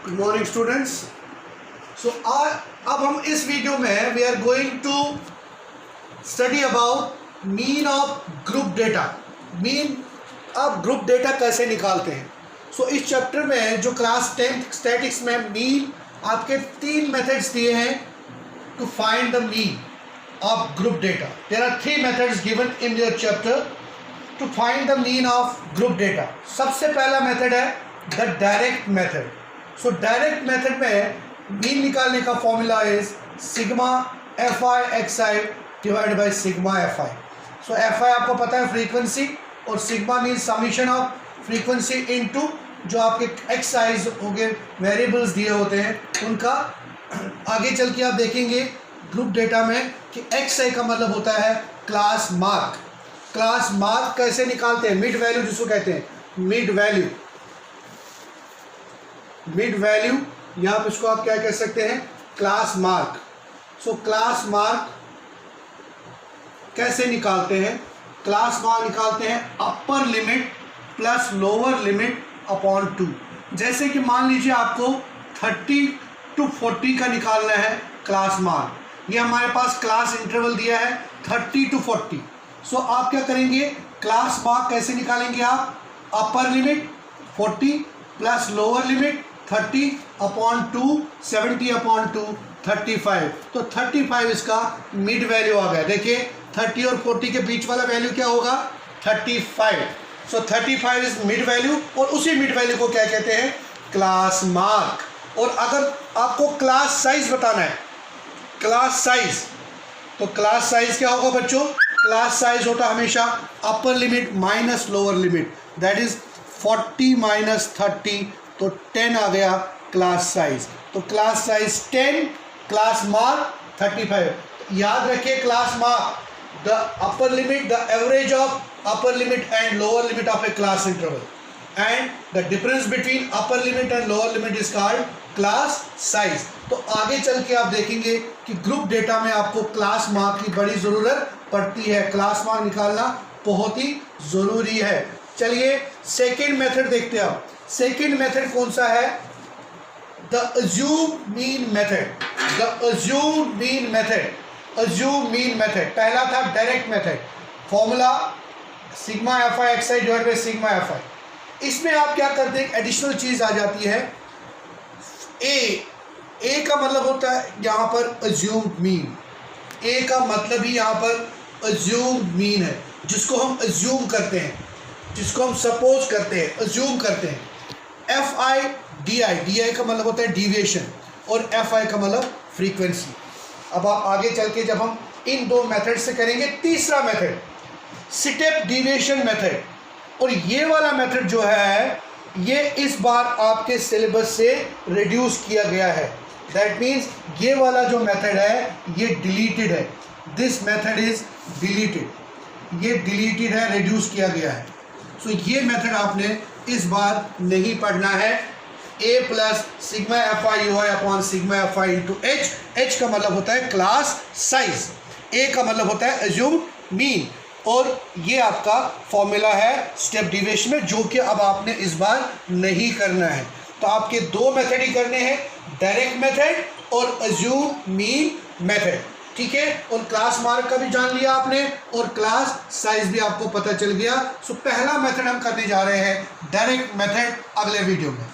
Good morning students. सो अब हम इस वीडियो में we are going to study about mean of group data. Mean आप ग्रुप डेटा कैसे निकालते हैं। इस चैप्टर में जो क्लास 10th स्टैटिक्स में मीन आपके 3 मेथड्स दिए हैं to find the mean of group data. There are 3 methods given in your chapter to find the mean of group data. सबसे पहला मेथड है the direct method. Direct method में mean निकालने का formula is sigma F I X I divide by sigma F I. F I आपको पता है frequency, और sigma mean summation of frequency into जो आपके एक्स आईज हो गए वेरिएबल्स दिए होते हैं उनका। आगे चल के आप देखेंगे ग्रुप डेटा में कि एक्स आई का मतलब होता है क्लास मार्क। क्लास मार्क कैसे निकालते हैं? मिड वैल्यू जिसको कहते हैं, मिड वैल्यू या आप इसको आप क्या कह सकते हैं, क्लास मार्क। क्लास मार्क कैसे निकालते हैं? क्लास मार्क निकालते हैं upper limit plus lower limit upon 2। जैसे कि मान लीजिए आपको 30 to 40 का निकालना है क्लास मार्क। ये हमारे पास क्लास इंटरवल दिया है 30 to 40। आप क्या करेंगे, क्लास मार्क कैसे निकालेंगे आप? Upper limit 40 plus lower limit 30 upon 2, 70 upon 2, 35। तो 35 इसका मिड वैल्यू आ गया। देखिए 30 और 40 के बीच वाला वैल्यू क्या होगा? 35। 35 इज मिड वैल्यू, और उसी मिड वैल्यू को क्या कहते हैं? Class mark. और अगर आपको क्लास साइज बताना है, क्लास साइज, तो क्लास साइज क्या होगा बच्चों? क्लास साइज होता हमेशा upper limit minus lower limit, that is 40 minus 30, तो 10 आ गया क्लास साइज। तो क्लास साइज 10, क्लास मार्क 35। याद रखिए class mark the upper limit, the average of upper limit and lower limit of A class interval, and the difference between upper limit and lower limit is called class size. तो आगे चल के आप देखेंगे कि group data में आपको class mark की बड़ी ज़रूरत पड़ती है। क्लास मार्क निकालना बहुत ही ज़रूरी है। चलिए सेकेंड मेथड देखते हैं आप। सेकेंड मेथड कौन सा है? The assume mean method. The assume mean method. Assume mean method पहला था direct method, formula sigma F I X I divide by sigma F आई। इसमें आप क्या करते हैं, एडिशनल चीज आ जाती है ए का मतलब होता है यहाँ पर अज्यूम मीन। ए का मतलब ही यहाँ पर अज्यूम मीन है, जिसको हम अज्यूम करते हैं, जिसको हम सपोज करते हैं, अज्यूम करते हैं। एफ आई डी आई का मतलब होता है डिविएशन, और एफ आई का मतलब फ्रीक्वेंसी। अब आप आगे चल के जब हम इन 2 मेथड से करेंगे, तीसरा मेथड स्टेप डिविएशन मेथड, और ये वाला मेथड जो है ये इस बार आपके सिलेबस से रिड्यूस किया गया है। दैट मीन्स ये वाला जो मेथड है ये डिलीटेड है। दिस मेथड इज डिलीटेड, ये डिलीटेड है, रिड्यूस किया गया है। ये मेथड आपने इस बार नहीं पढ़ना है। A plus sigma F I U I upon sigma F I into H. H का मतलब होता है क्लास साइज, ए का मतलब होता है अज्यूम मीन, और ये आपका फॉर्मूला है स्टेप डिविएशन में, जो कि अब आपने इस बार नहीं करना है। तो आपके 2 मेथड ही करने हैं, डायरेक्ट मेथड और अज्यूम मीन मेथड, ठीक है। और क्लास मार्क का भी जान लिया आपने, और क्लास साइज भी आपको पता चल गया। पहला मेथड हम करने जा रहे हैं डायरेक्ट मेथड अगले वीडियो में।